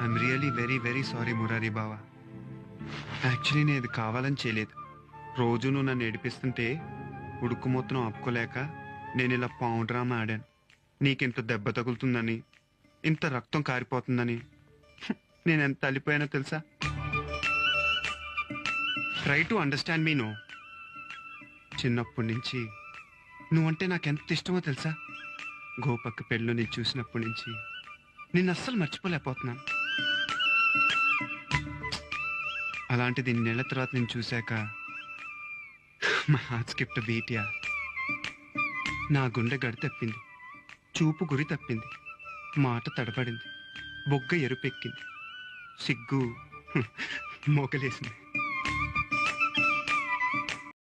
I'm really very very sorry Murari బావా. Actually నేను ఇది కావాలని చేయలేదు. రోజు నువ్వు నన్ను ఏడిపిస్తుంటే ఉడుకుమూత్రం ఆపుకోలేక నేను ఇలా పావు డ్రామా ఆడాను. నీకింత దెబ్బ తగులుతుందని, ఇంత రక్తం కారిపోతుందని నేను ఎంత తల్లిపోయానో తెలుసా? Try to understand me. No, చిన్నప్పటి నుంచి నువ్వంటే నాకెంత ఇష్టమో తెలుసా? గోపక్క పెళ్ళి నేను చూసినప్పటి నుంచి నిన్ను అస్సలు మర్చిపోలేకపోతున్నాను. అలాంటిది ఇన్నేళ్ల తర్వాత నేను చూశాక మా హార్ట్ స్కిప్ట్ బీటియా. నా గుండె గడి తప్పింది, చూపు గురి తప్పింది, మాట తడబడింది, బొగ్గ ఎరుపెక్కింది, సిగ్గు మొగలేసింది.